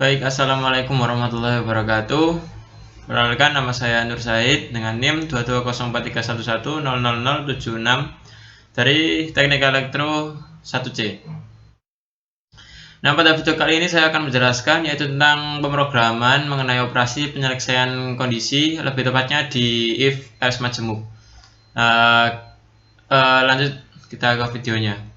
Baik, assalamualaikum warahmatullahi wabarakatuh. Perkenalkan, nama saya Nur Said dengan NIM 2204311000076 dari Teknik Elektro 1C. Nah, pada video kali ini saya akan menjelaskan yaitu tentang pemrograman mengenai operasi penyelesaian kondisi, lebih tepatnya di if else majemuk. Lanjut kita ke videonya.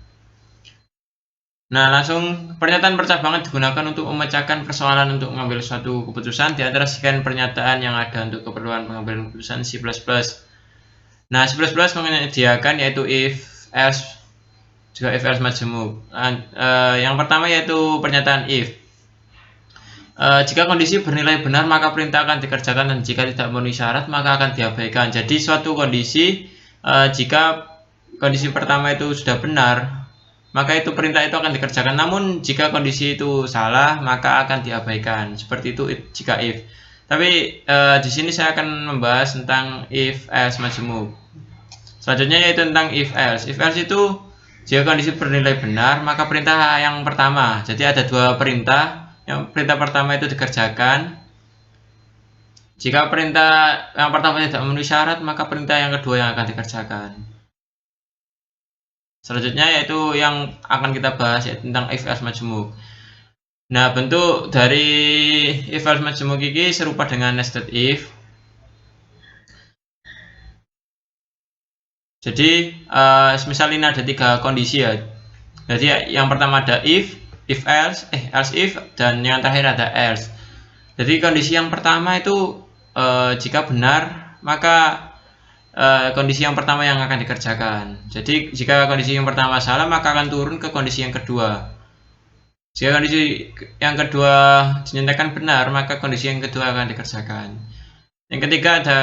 Nah, langsung pernyataan percabangan digunakan untuk memecahkan persoalan untuk mengambil suatu keputusan di antara sekian pernyataan yang ada untuk keperluan pengambilan keputusan C++. Nah, C++ menyediakan yaitu if else juga if else majemuk. Yang pertama yaitu pernyataan if. Jika kondisi bernilai benar maka perintah akan dikerjakan, dan jika tidak memenuhi syarat maka akan diabaikan. Jadi suatu kondisi jika kondisi pertama itu sudah benar, maka itu perintah itu akan dikerjakan. Namun jika kondisi itu salah maka akan diabaikan. Seperti itu jika if. Tapi di sini saya akan membahas tentang if else majemuk. Selanjutnya yaitu tentang if else. If else itu jika kondisi bernilai benar maka perintah yang pertama. Jadi ada dua perintah. Yang perintah pertama itu dikerjakan. Jika perintah yang pertama tidak memenuhi syarat maka perintah yang kedua yang akan dikerjakan. Selanjutnya yaitu yang akan kita bahas yaitu tentang if else majemuk. Nah, bentuk dari if else majemuk ini serupa dengan nested if. Jadi misal ini ada tiga kondisi ya. Jadi yang pertama ada if else if, dan yang terakhir ada else. Jadi kondisi yang pertama itu jika benar maka kondisi yang pertama yang akan dikerjakan. Jadi jika kondisi yang pertama salah maka akan turun ke kondisi yang kedua. Jika kondisi yang kedua dinyatakan benar maka kondisi yang kedua akan dikerjakan. Yang ketiga ada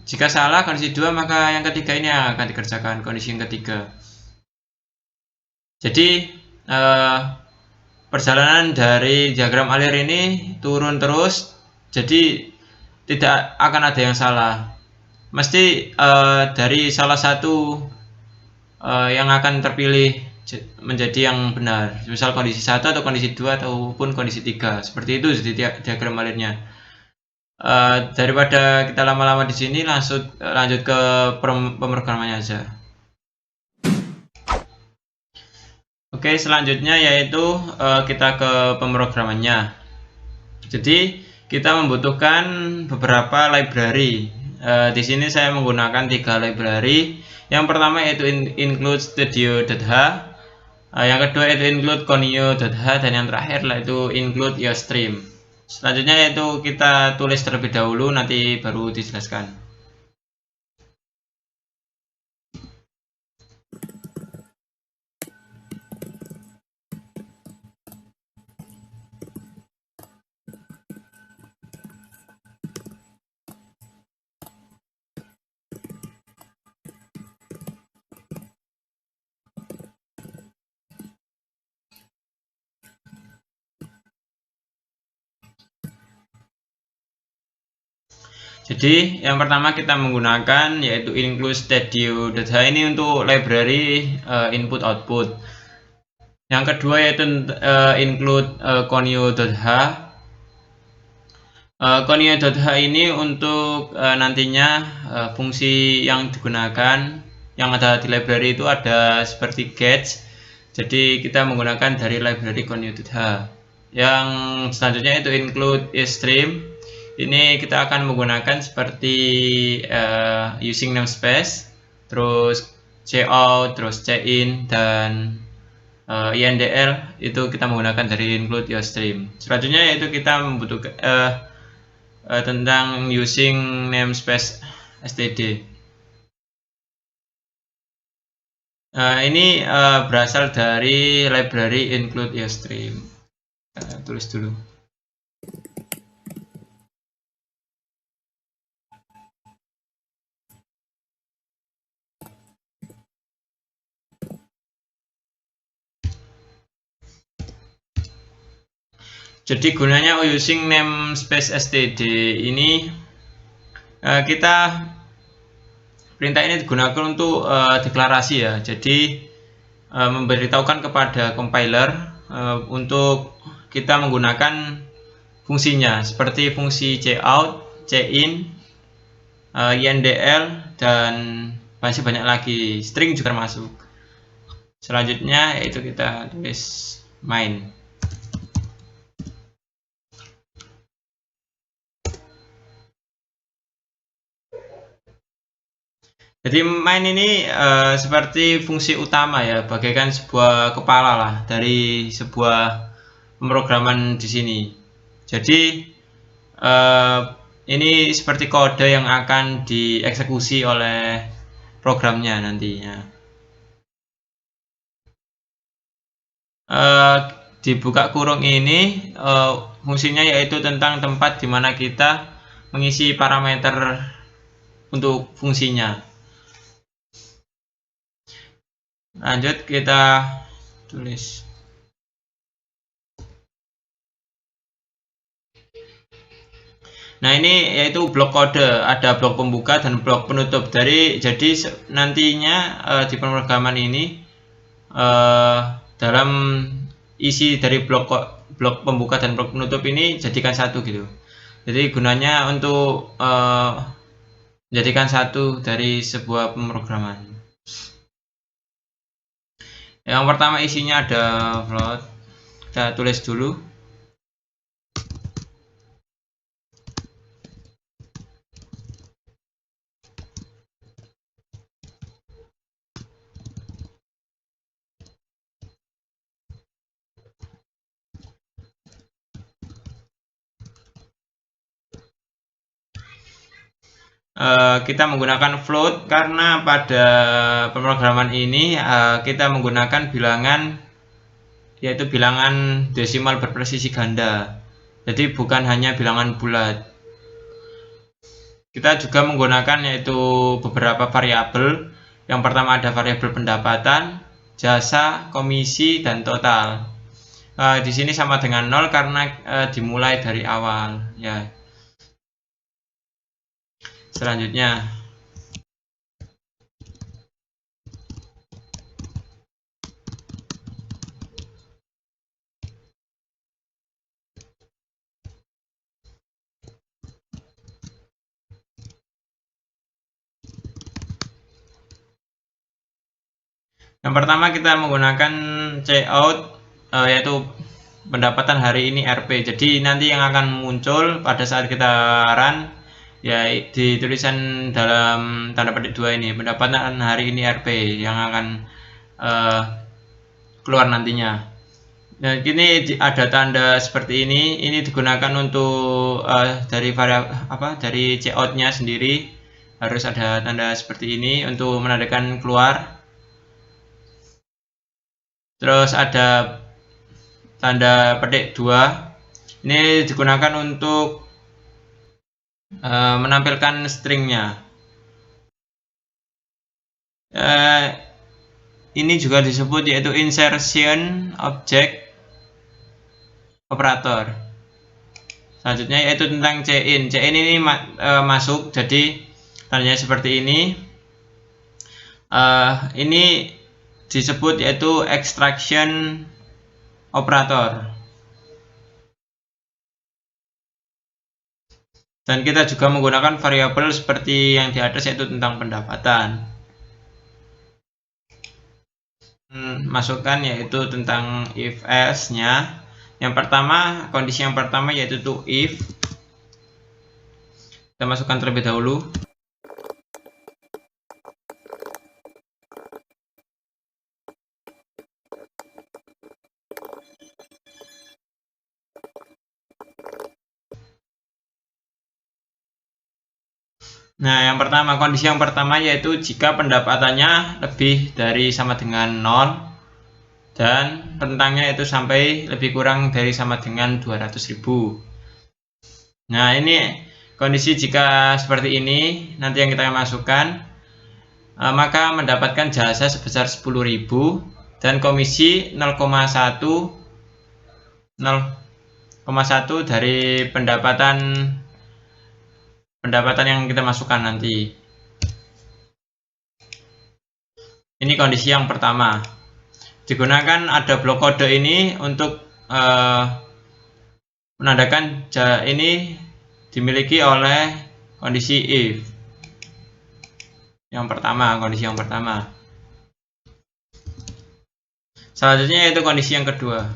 jika salah kondisi 2 maka yang ketiga ini yang akan dikerjakan, kondisi yang ketiga. Jadi perjalanan dari diagram alir ini turun terus, jadi tidak akan ada yang salah. Mesti dari salah satu yang akan terpilih menjadi yang benar. Misal kondisi 1 atau kondisi 2 ataupun kondisi 3. Seperti itu jadi diagram alirnya. Daripada kita lama-lama di sini, lanjut ke pemrogramannya aja. Oke, selanjutnya yaitu kita ke pemrogramannya. Jadi kita membutuhkan beberapa library. Di sini saya menggunakan 3 library. Yang pertama yaitu include studio.h, yang kedua yaitu include conio.h, dan yang terakhir yaitu include iostream. Selanjutnya yaitu kita tulis terlebih dahulu, nanti baru dijelaskan. Jadi yang pertama kita menggunakan yaitu include studio.h ini untuk library input output. Yang kedua yaitu include conio.h. Conio.h ini untuk nantinya fungsi yang digunakan yang ada di library itu ada seperti get. Jadi kita menggunakan dari library conio.h. Yang selanjutnya itu include iostream. Ini kita akan menggunakan seperti using namespace, terus cout, terus cin, dan indl itu kita menggunakan dari include iostream. Selanjutnya yaitu kita membutuhkan tentang using namespace std. Ini berasal dari library include iostream. Tulis dulu. Jadi gunanya using namespace std ini kita perintah ini digunakan untuk deklarasi ya. Jadi memberitahukan kepada compiler untuk kita menggunakan fungsinya seperti fungsi cout, cin, indl, dan masih banyak lagi. String juga termasuk. Selanjutnya yaitu kita tulis main. Jadi main ini seperti fungsi utama ya, bagaikan sebuah kepala lah dari sebuah pemrograman di sini. Jadi ini seperti kode yang akan dieksekusi oleh programnya nantinya. Dibuka kurung ini fungsinya yaitu tentang tempat di mana kita mengisi parameter untuk fungsinya. Lanjut kita tulis. Nah, ini yaitu blok kode, ada blok pembuka dan blok penutup. Jadi nantinya di pemrograman ini dalam isi dari blok pembuka dan blok penutup ini jadikan satu gitu. Jadi gunanya untuk menjadikan satu dari sebuah pemrograman. Yang pertama isinya ada float. Kita tulis dulu. Kita menggunakan float karena pada pemrograman ini kita menggunakan bilangan, yaitu bilangan desimal berpresisi ganda. Jadi bukan hanya bilangan bulat. Kita juga menggunakan yaitu beberapa variabel. Yang pertama ada variabel pendapatan, jasa, komisi, dan total. Di sini sama dengan 0 karena dimulai dari awal ya. Selanjutnya yang pertama kita menggunakan cout yaitu pendapatan hari ini RP. Jadi nanti yang akan muncul pada saat kita run ya di tulisan dalam tanda petik 2 ini, pendapatan hari ini RP yang akan keluar nantinya. Nah, ini ada tanda seperti ini digunakan untuk dari dari cout-nya sendiri harus ada tanda seperti ini untuk menandakan keluar. Terus ada tanda petik 2. Ini digunakan untuk menampilkan stringnya. Ini juga disebut yaitu insertion object operator. Selanjutnya yaitu tentang cin. Cin ini masuk, jadi tandanya seperti ini. Ini disebut yaitu extraction operator. Dan kita juga menggunakan variabel seperti yang di atas yaitu tentang pendapatan. Masukkan yaitu tentang if else-nya. Yang pertama, kondisi yang pertama yaitu to if. Kita masukkan terlebih dahulu. Nah, kondisi yang pertama yaitu jika pendapatannya lebih dari sama dengan 0 dan rentangnya itu sampai lebih kurang dari sama dengan 200.000. Nah, ini kondisi jika seperti ini nanti yang kita masukkan, maka mendapatkan jasa sebesar 10.000 dan komisi 0,1 dari pendapatan yang kita masukkan nanti. Ini kondisi yang pertama. Digunakan ada blok kode ini untuk menandakan ini dimiliki oleh kondisi if. Kondisi yang pertama. Selanjutnya yaitu kondisi yang kedua.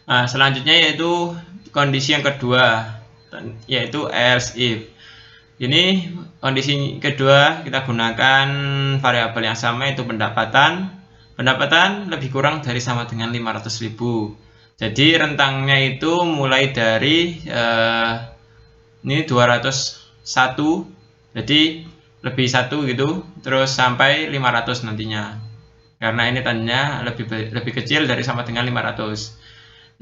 Nah, selanjutnya yaitu kondisi yang kedua, yaitu else if. Ini kondisi kedua, kita gunakan variabel yang sama, yaitu pendapatan. Pendapatan lebih kurang dari sama dengan 500.000. Jadi rentangnya itu mulai dari ini 201, jadi lebih 1 gitu, terus sampai 500 nantinya. Karena ini tandanya lebih kecil dari sama dengan 500.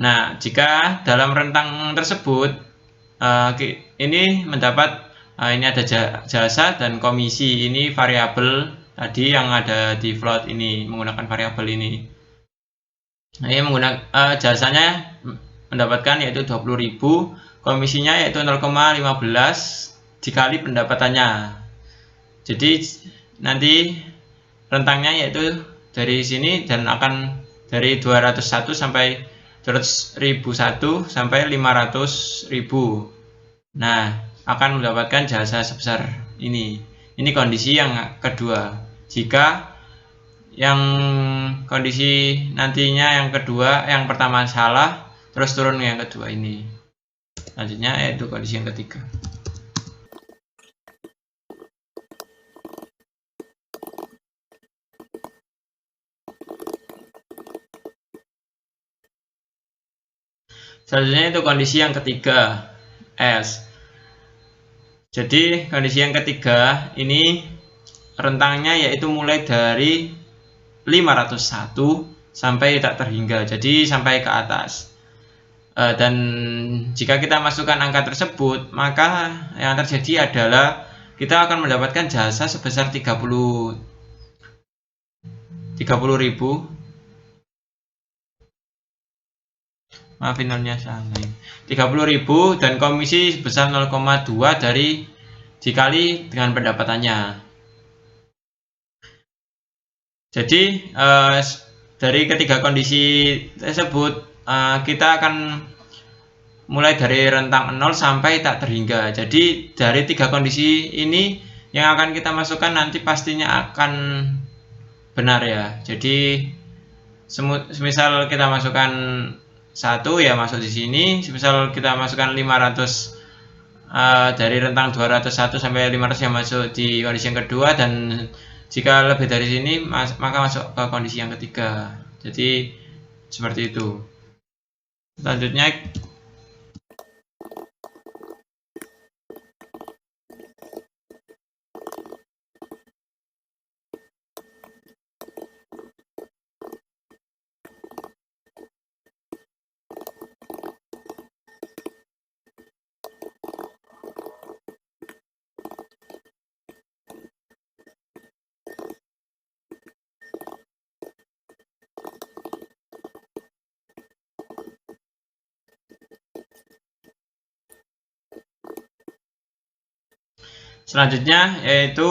Nah, jika dalam rentang tersebut ini mendapat ini ada jasa dan komisi, ini variabel tadi yang ada di float ini menggunakan variabel ini. Nah, ini menggunakan jasanya mendapatkan yaitu 20.000, komisinya yaitu 0,15 dikali pendapatannya. Jadi nanti rentangnya yaitu dari sini dan akan dari 201 sampai 200.001 sampai 500.000. Nah, akan mendapatkan jasa sebesar ini. Ini kondisi yang kedua. Jika yang kondisi nantinya yang kedua, yang pertama salah, terus turun yang kedua ini. Selanjutnya yaitu kondisi yang ketiga. Selanjutnya itu kondisi yang ketiga, else. Jadi kondisi yang ketiga ini rentangnya yaitu mulai dari 501 sampai tak terhingga, jadi sampai ke atas. Dan jika kita masukkan angka tersebut, maka yang terjadi adalah kita akan mendapatkan jasa sebesar 30.000. Maafin nolnya salah. 30.000 dan komisi sebesar 0,2 dikali dengan pendapatannya. Jadi dari ketiga kondisi tersebut kita akan mulai dari rentang 0 sampai tak terhingga. Jadi dari tiga kondisi ini yang akan kita masukkan nanti pastinya akan benar ya. Jadi semisal kita masukkan 1 ya masuk di sini, misal kita masukkan 500 dari rentang 201 sampai 500 yang masuk di kondisi yang kedua, dan jika lebih dari sini maka masuk ke kondisi yang ketiga. Jadi seperti itu. Selanjutnya selanjutnya yaitu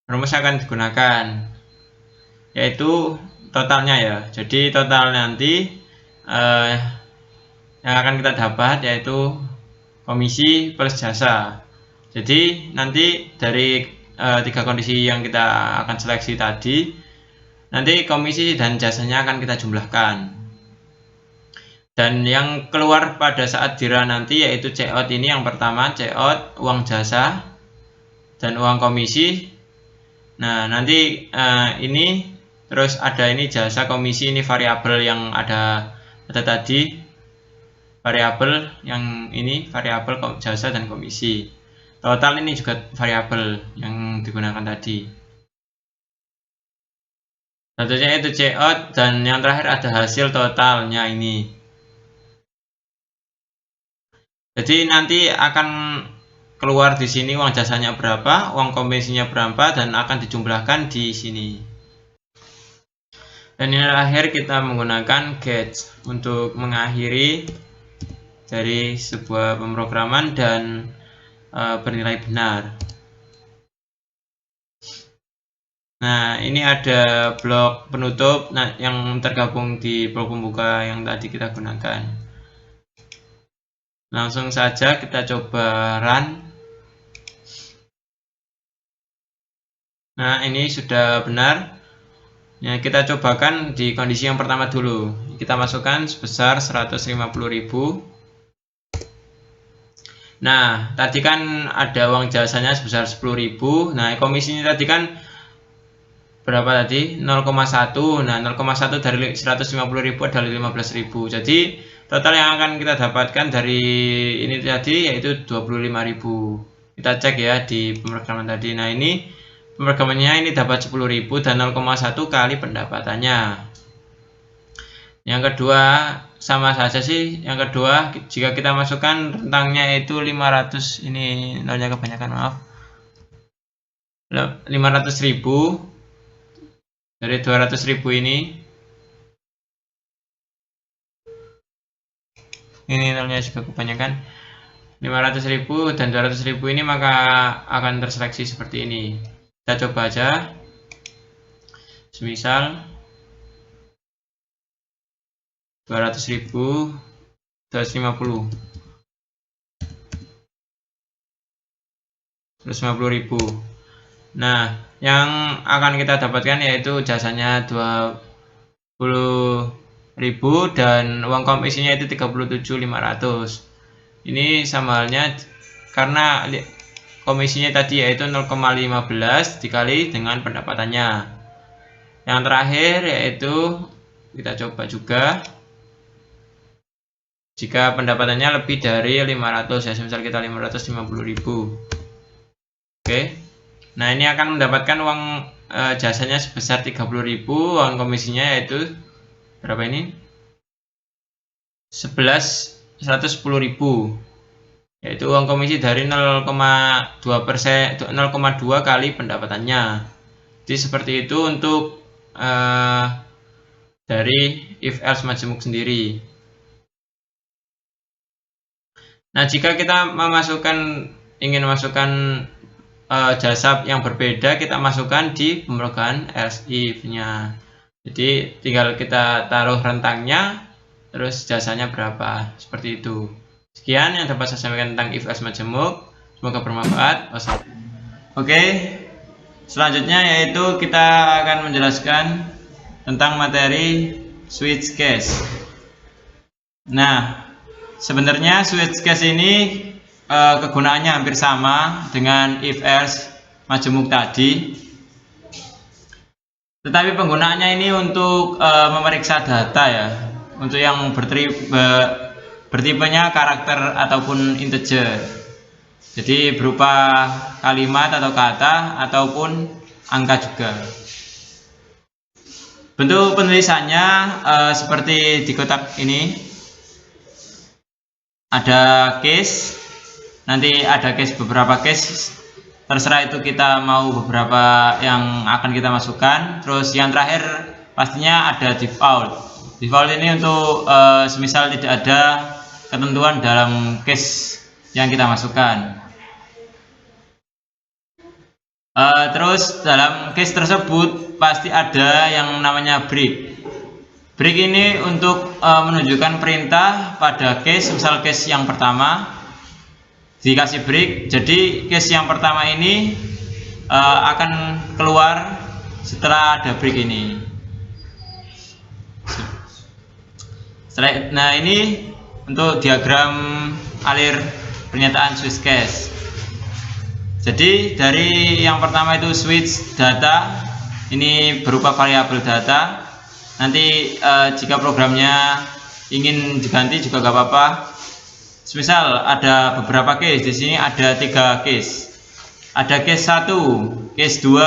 rumus akan digunakan yaitu totalnya ya. Jadi total nanti yang akan kita dapat yaitu komisi plus jasa. Jadi nanti dari tiga kondisi yang kita akan seleksi tadi, nanti komisi dan jasanya akan kita jumlahkan. Dan yang keluar pada saat dirun nanti yaitu C-out ini yang pertama, C-out uang jasa dan uang komisi. Nah, nanti ini terus ada ini jasa komisi, ini variabel yang ada tadi, variabel yang ini variabel jasa dan komisi. Total ini juga variabel yang digunakan tadi. Tentunya itu C-out dan yang terakhir ada hasil totalnya ini. Jadi nanti akan keluar di sini uang jasanya berapa, uang komisinya berapa, dan akan dijumlahkan di sini. Dan yang terakhir kita menggunakan get untuk mengakhiri dari sebuah pemrograman dan bernilai benar. Nah, ini ada blok penutup yang tergabung di blok pembuka yang tadi kita gunakan. Langsung saja kita coba run. Nah, ini sudah benar. Ya, kita cobakan di kondisi yang pertama dulu. Kita masukkan sebesar 150.000. Nah, tadi kan ada uang jasanya sebesar 10.000. Nah, komisinya tadi kan berapa tadi? 0,1. Nah, 0,1 dari 150.000 adalah 15.000. Jadi, total yang akan kita dapatkan dari ini tadi yaitu 25.000. Kita cek ya di pemrograman tadi. Nah, ini pemrogramannya ini dapat 10.000 dan 0,1 kali pendapatannya. Yang kedua sama saja sih. Yang kedua jika kita masukkan rentangnya itu 500, ini nolnya kebanyakan, maaf. 500.000 dari 200.000 ini nolnya juga kebanyakan. 500.000 dan 200.000 ini maka akan terseleksi seperti ini. Kita coba aja, semisal 200.000, 250, 150.000. Nah, yang akan kita dapatkan yaitu jasanya 20.000 dan uang komisinya itu 37.500. Ini sama halnya karena komisinya tadi yaitu 0,15 dikali dengan pendapatannya. Yang terakhir yaitu kita coba juga jika pendapatannya lebih dari 500 ya, misal kita 550.000. Oke. Nah, ini akan mendapatkan uang jasanya sebesar 30.000, uang komisinya yaitu berapa ini? 110.000. Yaitu uang komisi dari 0,2% 0,2 kali pendapatannya. Jadi seperti itu untuk dari if else majemuk sendiri. Nah, jika kita ingin memasukkan jasa yang berbeda, kita masukkan di pemrograman else if-nya. Jadi tinggal kita taruh rentangnya, terus jasanya berapa, seperti itu. Sekian yang dapat saya sampaikan tentang if else majemuk. Semoga bermanfaat. Oke, selanjutnya yaitu kita akan menjelaskan tentang materi switch case. Nah, sebenarnya switch case ini kegunaannya hampir sama dengan if else majemuk tadi. Tetapi penggunaannya ini untuk memeriksa data ya, untuk yang bertipenya karakter ataupun integer. Jadi berupa kalimat atau kata ataupun angka juga. Bentuk penulisannya seperti di kotak ini. Ada case, nanti ada case, beberapa case, terserah itu kita mau beberapa yang akan kita masukkan. Terus yang terakhir pastinya ada default. Default ini untuk semisal tidak ada ketentuan dalam case yang kita masukkan. Terus dalam case tersebut pasti ada yang namanya break. Break ini untuk menunjukkan perintah pada case, misal case yang pertama dikasih break. Jadi case yang pertama ini akan keluar setelah ada break ini. Nah, ini untuk diagram alir pernyataan switch case. Jadi dari yang pertama itu switch data, ini berupa variabel data. Nanti jika programnya ingin diganti juga gak apa-apa. Misal ada beberapa case, di sini ada 3 case. Ada case 1, case 2,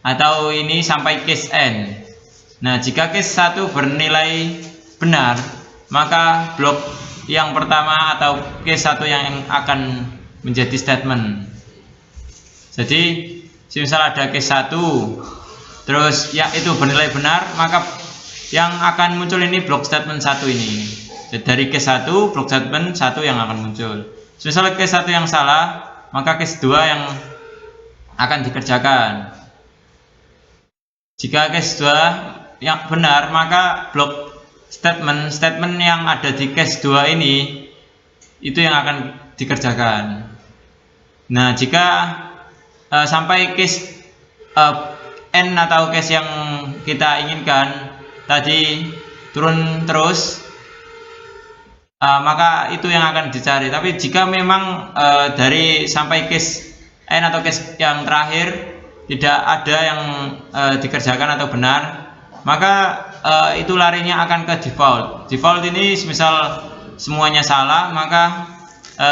atau ini sampai case n. Nah, jika case 1 bernilai benar, maka blok yang pertama atau case 1 yang akan menjadi statement. Jadi misal ada case 1 terus ya itu bernilai benar, maka yang akan muncul ini block statement 1 ini. Jadi dari case 1 block statement 1 yang akan muncul. Misal case 1 yang salah, maka case 2 yang akan dikerjakan. Jika case 2 yang benar, maka block statement yang ada di case 2 ini itu yang akan dikerjakan. Nah, jika sampai case N atau case yang kita inginkan tadi turun terus, maka itu yang akan dicari. Tapi jika memang dari sampai case N atau case yang terakhir tidak ada yang dikerjakan atau benar, maka itu larinya akan ke default. Default ini misal semuanya salah, maka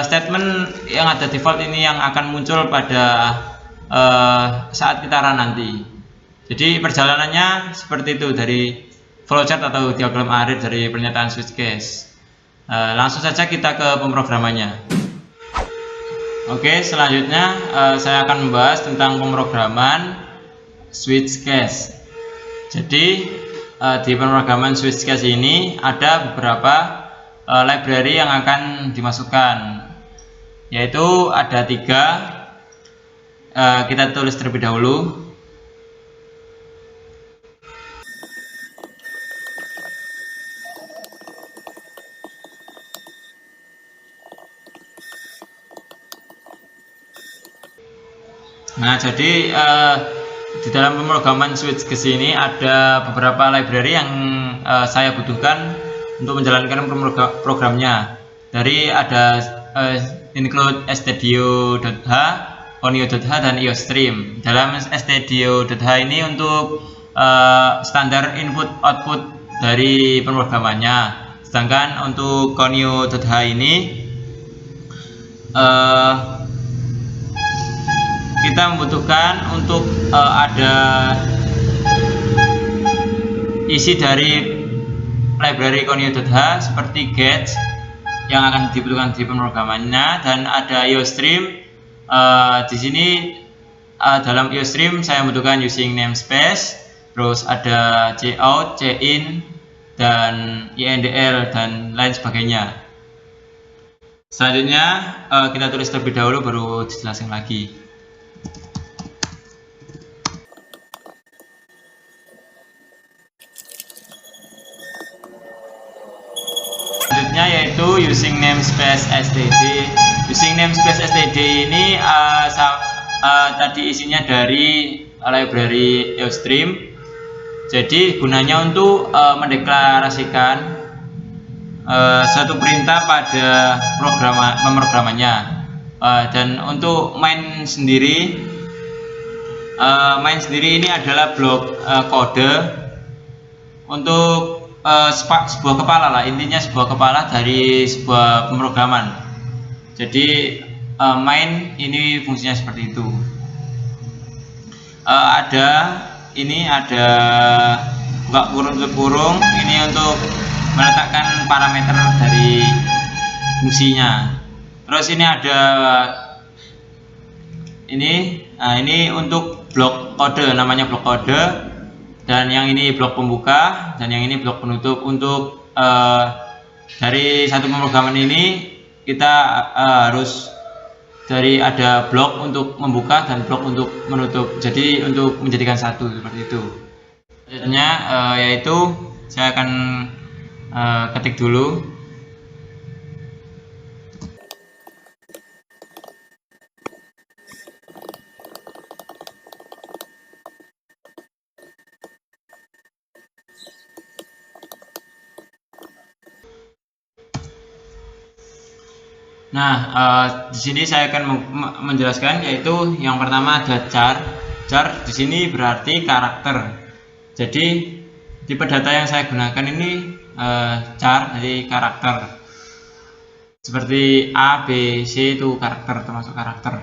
statement yang ada default ini yang akan muncul pada saat kita run nanti. Jadi perjalanannya seperti itu dari flowchart atau diagram arit dari pernyataan switch case. Langsung saja kita ke pemrogramannya. Oke, selanjutnya saya akan membahas tentang pemrograman switch case. Jadi di pemrograman switch case ini ada beberapa library yang akan dimasukkan, yaitu ada 3. Kita tulis terlebih dahulu. Nah, jadi di dalam pemrograman switch case ini ada beberapa library yang saya butuhkan untuk menjalankan programnya. Dari ada include stdio.h, conio.h, dan iostream. Dalam stdio.h ini untuk standar input output dari pemrogramannya. Sedangkan untuk conio.h ini kita membutuhkan untuk ada isi dari library conio.h seperti get yang akan dibutuhkan di pemrogramannya, dan ada iostream. Di sini dalam iostream saya membutuhkan using namespace, terus ada cout, cin, dan indl dan lain sebagainya. Selanjutnya kita tulis terlebih dahulu baru dijelaskan lagi. Selanjutnya yaitu using namespace std. Using namespace std ini tadi isinya dari library iostream. Jadi gunanya untuk mendeklarasikan suatu perintah pada pemrogramannya. Dan untuk main sendiri ini adalah blok kode untuk sebuah kepala lah, intinya sebuah kepala dari sebuah pemrograman. Jadi main ini fungsinya seperti itu. Ada buka kurung tutup kurung, ini untuk meletakkan parameter dari fungsinya. Terus ini ada ini untuk blok kode, namanya blok kode, dan yang ini blok pembuka, dan yang ini blok penutup. Untuk dari satu pemrograman ini kita harus ada blok untuk membuka dan blok untuk menutup, jadi untuk menjadikan satu seperti itu. Selanjutnya yaitu saya akan ketik dulu. Nah, di sini saya akan menjelaskan, yaitu yang pertama ada char. Char di sini berarti karakter. Jadi tipe data yang saya gunakan ini char, jadi karakter. Seperti A, B, C itu karakter, termasuk karakter.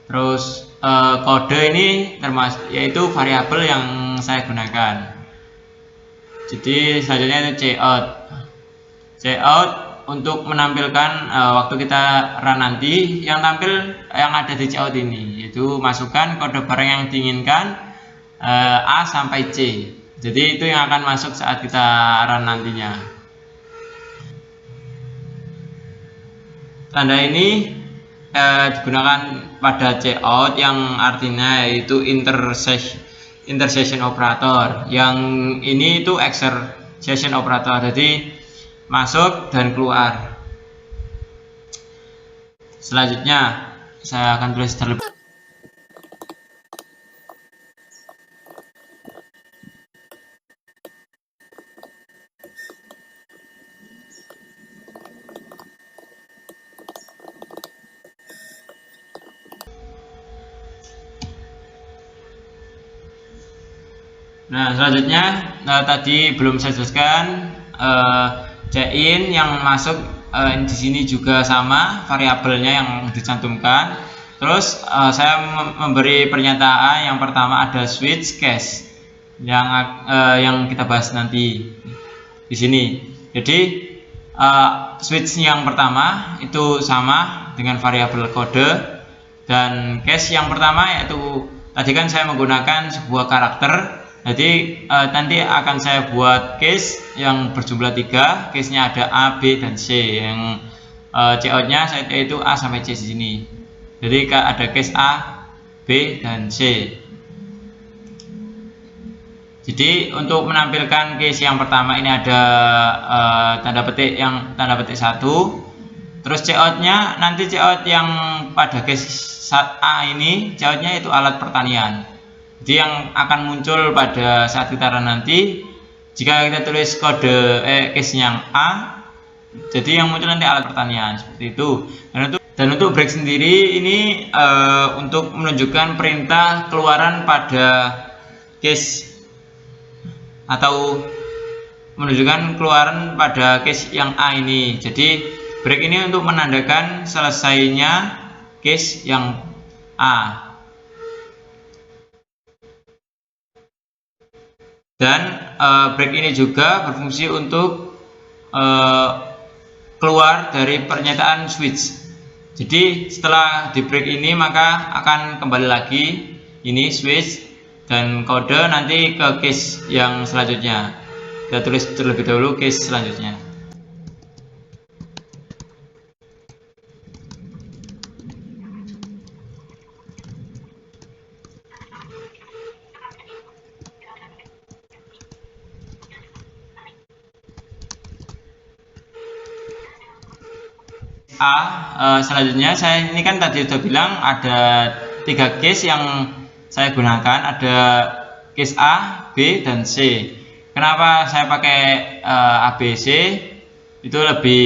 Terus kode ini termasuk, yaitu variabel yang saya gunakan. Jadi selanjutnya itu cout. Cout untuk menampilkan waktu kita run nanti, yang tampil yang ada di cout ini, yaitu masukkan kode barang yang diinginkan, A sampai C. Jadi itu yang akan masuk saat kita run nantinya. Tanda ini digunakan pada cout yang artinya yaitu intersection operator. Yang ini itu exertion operator. Jadi masuk dan keluar. Selanjutnya saya akan tulis terlebih. Nah, selanjutnya tadi belum saya jelaskan cin yang masuk di sini juga sama variabelnya yang dicantumkan. Terus saya memberi pernyataan yang pertama ada switch case yang kita bahas nanti di sini. Jadi switch yang pertama itu sama dengan variabel kode, dan case yang pertama yaitu tadi kan saya menggunakan sebuah karakter. Jadi nanti akan saya buat case yang berjumlah 3. Case-nya ada A, B, dan C. Yang cout-nya itu A sampai C di sini. Jadi ada case A, B, dan C. Jadi untuk menampilkan case yang pertama ini ada tanda petik 1. Terus cout-nya nanti cout yang pada case A ini cout-nya itu alat pertanian. Jadi yang akan muncul pada saat kita run nanti, jika kita tulis kode case yang A, jadi yang muncul nanti alat pertanian seperti itu. Dan untuk break sendiri ini untuk menunjukkan perintah keluaran pada case atau menunjukkan keluaran pada case yang A ini. Jadi break ini untuk menandakan selesainya case yang A. Dan break ini juga berfungsi untuk keluar dari pernyataan switch. Jadi setelah di break ini maka akan kembali lagi ini switch dan kode nanti ke case yang selanjutnya. Kita tulis terlebih dahulu case selanjutnya. Selanjutnya saya ini kan tadi sudah bilang ada 3 case yang saya gunakan, ada case A, B, dan C. Kenapa saya pakai A, B, C? Itu lebih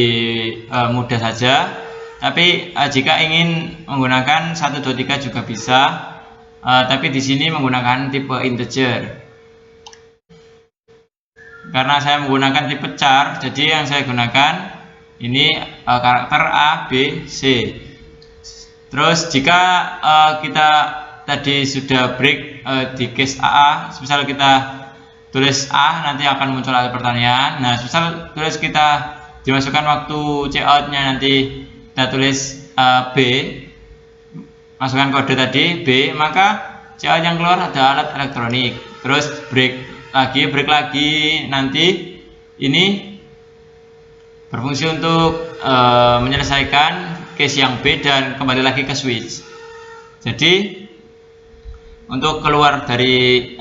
mudah saja. Tapi jika ingin menggunakan 1, 2, 3 juga bisa. Tapi di sini menggunakan tipe integer. Karena saya menggunakan tipe char, jadi yang saya gunakan ini karakter A, B, C. Terus jika kita tadi sudah break di case AA, misal kita tulis A nanti akan muncul alat pertanian. Nah, misal tulis kita dimasukkan waktu cout-nya nanti kita tulis B, masukkan kode tadi B, maka cout yang keluar ada alat elektronik. Terus break lagi nanti ini berfungsi untuk menyelesaikan case yang B dan kembali lagi ke switch. Jadi untuk keluar dari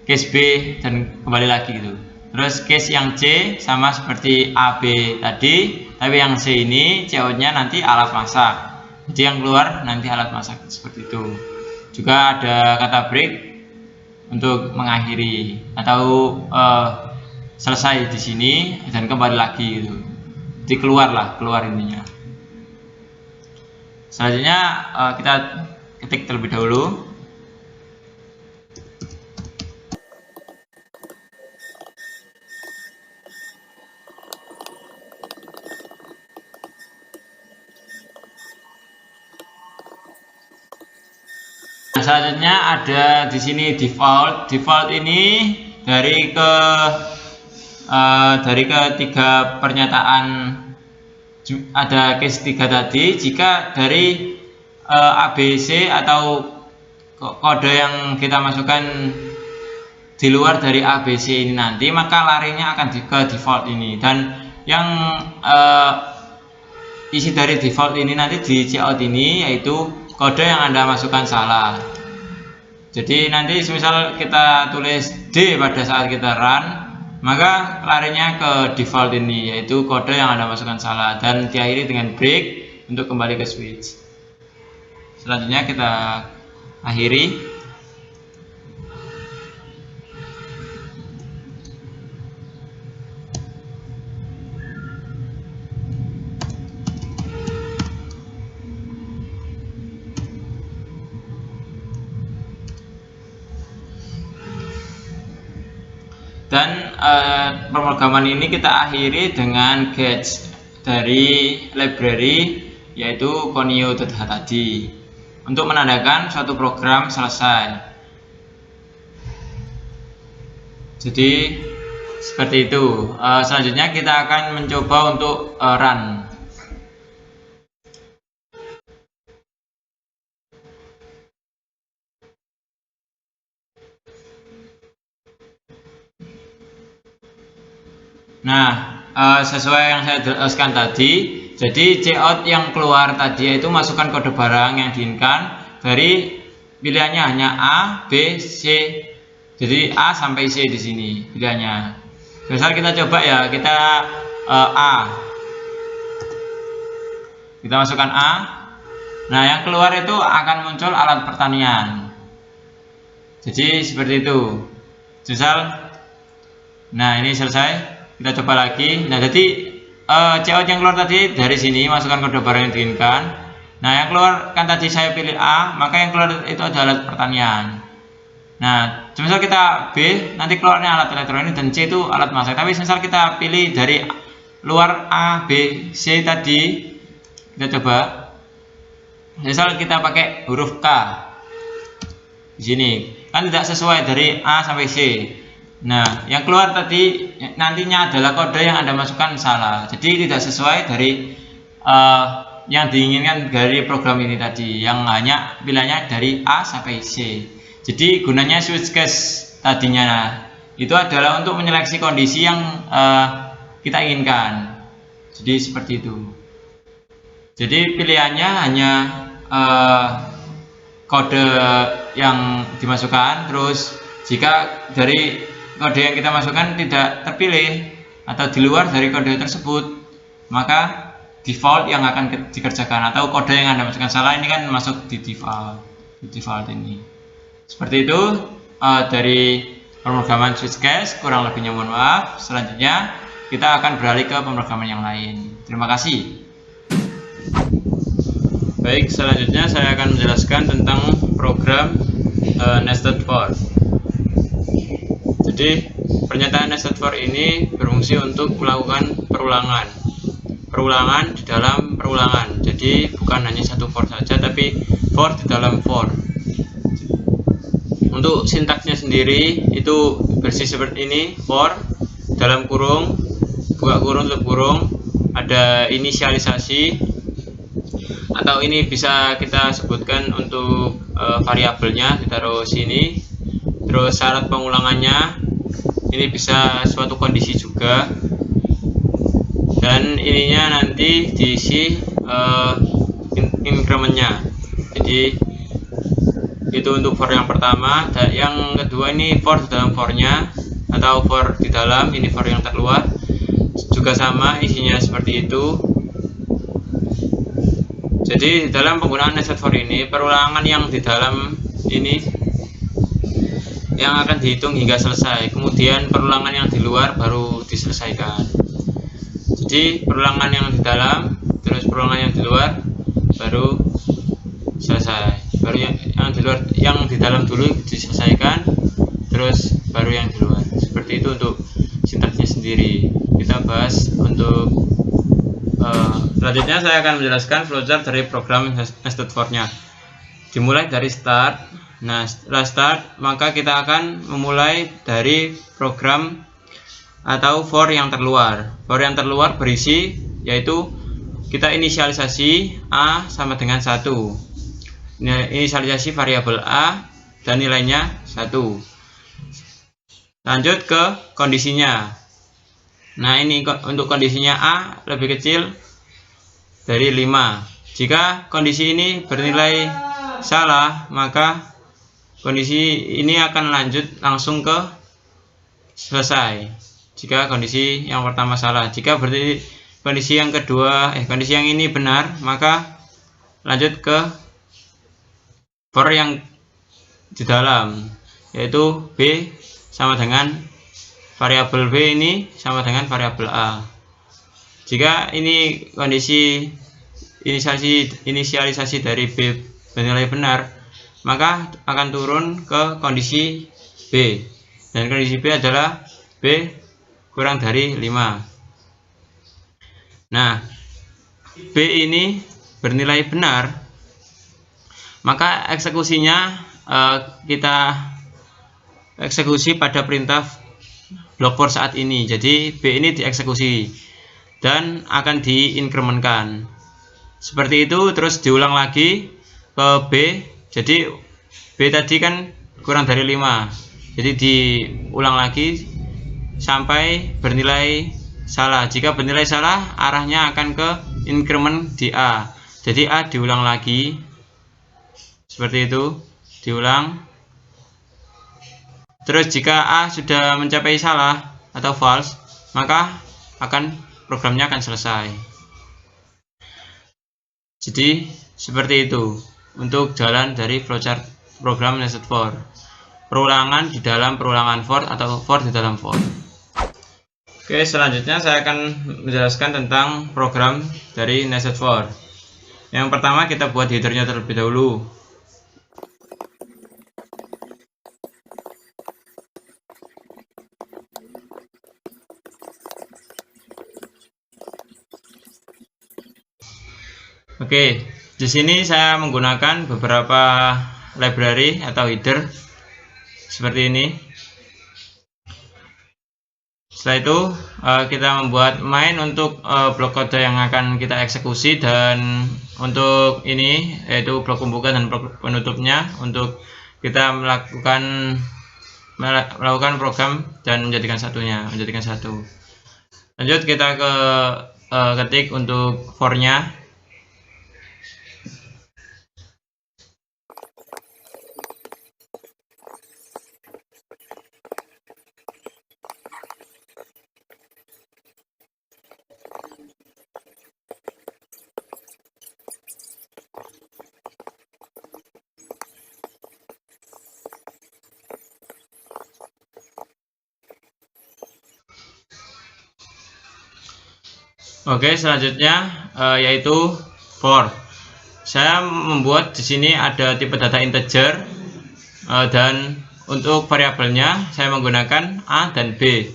case B dan kembali lagi gitu. Terus case yang C sama seperti A, B tadi, tapi yang C ini cout-nya nanti alat masak. Jadi yang keluar nanti alat masak seperti itu. Juga ada kata break untuk mengakhiri atau selesai di sini dan kembali lagi gitu. Jadi keluar ininya. Selanjutnya kita ketik terlebih dahulu. Selanjutnya ada di sini default. Default ini dari ketiga pernyataan, ada case 3 tadi. Jika dari ABC atau kode yang kita masukkan di luar dari ABC ini nanti, maka larinya akan ke default ini, dan yang isi dari default ini nanti di cout ini yaitu kode yang Anda masukkan salah. Jadi nanti misal kita tulis D pada saat kita run, maka larinya ke default ini yaitu kode yang Anda masukkan salah, dan diakhiri dengan break untuk kembali ke switch. Selanjutnya kita akhiri. Dan pemrograman ini kita akhiri dengan get dari library yaitu conio.h tadi untuk menandakan suatu program selesai. Jadi seperti itu. Selanjutnya kita akan mencoba untuk run. Nah, sesuai yang saya jelaskan tadi, jadi cout yang keluar tadi yaitu masukkan kode barang yang diinginkan dari pilihannya hanya A, B, C. Jadi A sampai C di sini pilihannya. Misal kita coba ya, kita A. Kita masukkan A. Nah, yang keluar itu akan muncul alat pertanian. Jadi seperti itu. Misal, nah ini selesai. Kita coba lagi. Nah, jadi cout yang keluar tadi dari sini masukkan kode barang yang diinginkan. Nah, yang keluar kan tadi saya pilih A, maka yang keluar itu adalah alat pertanian. Nah, misal kita B, nanti keluarnya alat elektronik, dan C itu alat masak. Tapi misal kita pilih dari luar A, B, C tadi, kita coba. Misal kita pakai huruf K di sini, kan tidak sesuai dari A sampai C. Nah, yang keluar tadi nantinya adalah kode yang Anda masukkan salah. Jadi tidak sesuai dari yang diinginkan dari program ini tadi, yang hanya pilihannya dari A sampai C. Jadi gunanya switch case tadinya, nah, itu adalah untuk menyeleksi kondisi yang kita inginkan. Jadi seperti itu. Jadi pilihannya hanya kode yang dimasukkan, terus jika dari kode yang kita masukkan tidak terpilih atau di luar dari kode tersebut, maka default yang akan dikerjakan, atau kode yang Anda masukkan salah ini kan masuk di default ini. Seperti itu dari pemrograman switch case, kurang lebihnya mohon maaf. Selanjutnya kita akan beralih ke pemrograman yang lain. Terima kasih. Baik, selanjutnya saya akan menjelaskan tentang program nested for. Jadi pernyataan nested for ini berfungsi untuk melakukan perulangan di dalam perulangan. Jadi bukan hanya satu for saja, tapi for di dalam for. Untuk sintaksnya sendiri itu bersih seperti ini: for dalam kurung, buka kurung, tutup kurung, ada inisialisasi, atau ini bisa kita sebutkan untuk variabelnya ditaruh sini. Terus syarat pengulangannya ini bisa suatu kondisi juga, dan ininya nanti diisi incrementnya. Jadi itu untuk for yang pertama. Dan yang kedua ini for di dalam for-nya, atau for di dalam, ini for yang terluar juga sama isinya seperti itu. Jadi dalam penggunaan nested for ini, perulangan yang di dalam ini yang akan dihitung hingga selesai, kemudian perulangan yang di luar baru diselesaikan. Jadi perulangan yang di dalam, terus perulangan yang di luar baru selesai. Baru yang di dalam dulu diselesaikan, terus baru yang di luar. Seperti itu untuk sintaksnya sendiri. Kita bahas untuk selanjutnya saya akan menjelaskan flowchart dari program nested for-nya. Dimulai dari start. Nah, setelah start, maka kita akan memulai dari program atau for yang terluar. For yang terluar berisi yaitu kita inisialisasi A sama dengan 1. inisialisasi variabel A dan nilainya 1. Lanjut ke kondisinya. Nah, ini untuk kondisinya A lebih kecil dari 5. Jika kondisi ini bernilai salah, maka kondisi ini akan lanjut langsung ke selesai. Jika kondisi yang pertama salah, jika berarti kondisi yang kedua, kondisi yang ini benar, maka lanjut ke for yang di dalam, yaitu B sama dengan variabel B ini sama dengan variabel A. Jika ini kondisi inisialisasi dari B bernilai benar, maka akan turun ke kondisi B, dan kondisi B adalah B kurang dari 5. Nah, B ini bernilai benar, maka eksekusinya kita eksekusi pada perintah block for saat ini. Jadi B ini dieksekusi dan akan diinkrementkan seperti itu, terus diulang lagi ke B. Jadi B tadi kan kurang dari 5, jadi diulang lagi sampai bernilai salah. Jika bernilai salah, arahnya akan ke increment di A. Jadi A diulang lagi seperti itu, diulang. Terus jika A sudah mencapai salah atau false, maka programnya akan selesai. Jadi seperti itu untuk jalan dari flowchart program nested for. Perulangan di dalam perulangan for atau for di dalam for. Oke, selanjutnya saya akan menjelaskan tentang program dari nested for. Yang pertama kita buat headernya terlebih dahulu. Oke, di sini saya menggunakan beberapa library atau header seperti ini. Setelah itu kita membuat main untuk blok kode yang akan kita eksekusi, dan untuk ini yaitu blok pembuka dan blok penutupnya untuk kita melakukan program dan menjadikan satu. Lanjut kita ke ketik untuk for-nya. Oke, selanjutnya yaitu for. Saya membuat di sini ada tipe data integer, dan untuk variabelnya saya menggunakan A dan B.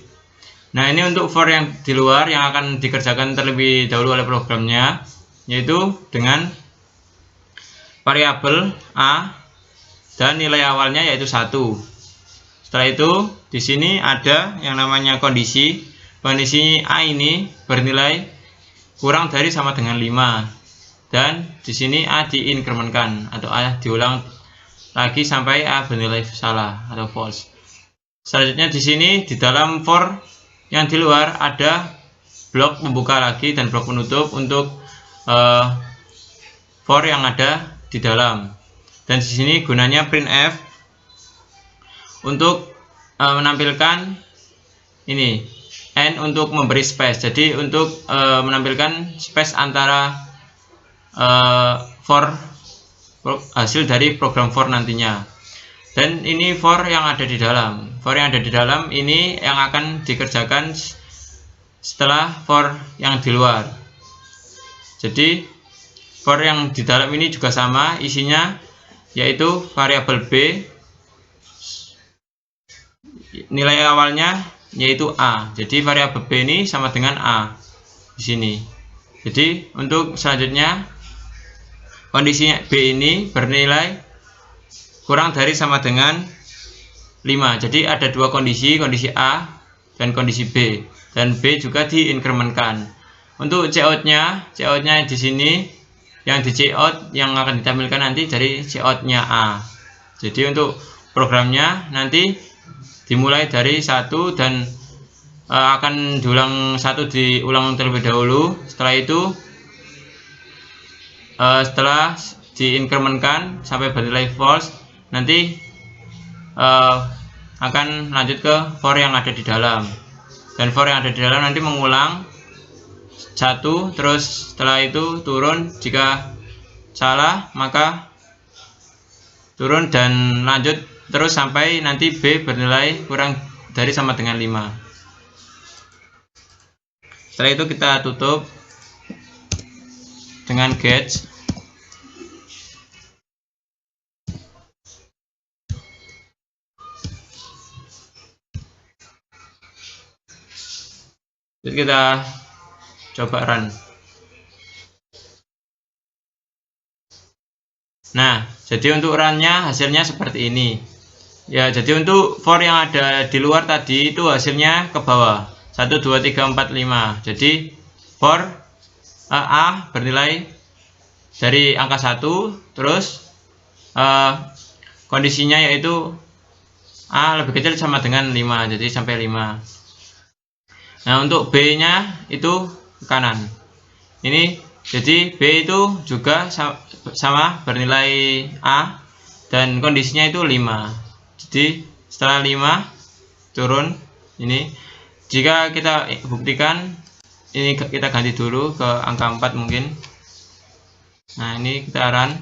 Nah, ini untuk for yang di luar yang akan dikerjakan terlebih dahulu oleh programnya, yaitu dengan variabel A dan nilai awalnya yaitu 1. Setelah itu di sini ada yang namanya kondisi A ini bernilai kurang dari sama dengan 5, dan di sini A diinkrementkan atau A diulang lagi sampai A bernilai salah atau false. Selanjutnya di sini di dalam for yang di luar ada blok membuka lagi dan blok penutup untuk for yang ada di dalam. Dan di sini gunanya printf untuk menampilkan ini n untuk memberi space. Jadi untuk menampilkan space antara for hasil dari program for nantinya. Dan ini for yang ada di dalam. For yang ada di dalam ini yang akan dikerjakan setelah for yang di luar. Jadi for yang di dalam ini juga sama isinya, yaitu variabel B, nilai awalnya yaitu A. Jadi variabel B ini sama dengan A di sini. Jadi untuk selanjutnya kondisinya B ini bernilai kurang dari sama dengan 5. Jadi ada dua kondisi A dan kondisi B, dan B juga diinkrementkan. Untuk cout-nya di sini yang di cout yang akan ditampilkan nanti dari cout-nya A. Jadi untuk programnya nanti dimulai dari 1 dan akan diulang terlebih dahulu. Setelah itu setelah diinkrementkan sampai bernilai false, nanti akan lanjut ke for yang ada di dalam, dan for yang ada di dalam nanti mengulang 1, terus setelah itu turun, jika salah maka turun dan lanjut terus sampai nanti B bernilai kurang dari sama dengan 5. Setelah itu kita tutup dengan get. Jadi kita coba run. Nah, jadi untuk runnya hasilnya seperti ini. Ya, jadi untuk for yang ada di luar tadi itu hasilnya ke bawah. 1, 2, 3, 4, 5. Jadi for A bernilai dari angka 1, terus kondisinya yaitu A lebih kecil sama dengan 5, jadi sampai 5. Nah, untuk B nya itu ke kanan. Ini jadi B itu juga sama bernilai A dan kondisinya itu 5. Jadi setelah 5 turun ini. Jika kita buktikan, ini kita ganti dulu ke angka 4 mungkin. Nah, ini kita run.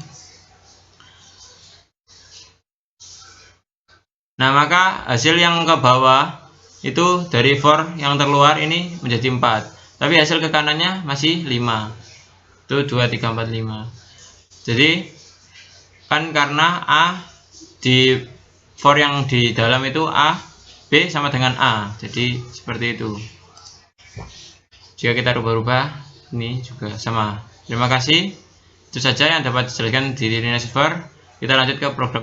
Nah, maka hasil yang ke bawah itu dari for yang terluar ini menjadi 4. Tapi hasil ke kanannya masih 5. Itu 2, 3, 4, 5. Jadi kan karena A di for yang di dalam itu A, B sama dengan A, jadi seperti itu. Jika kita rubah-rubah, ini juga sama. Terima kasih. Itu saja yang dapat dijelaskan di Linux Server. Kita lanjut ke program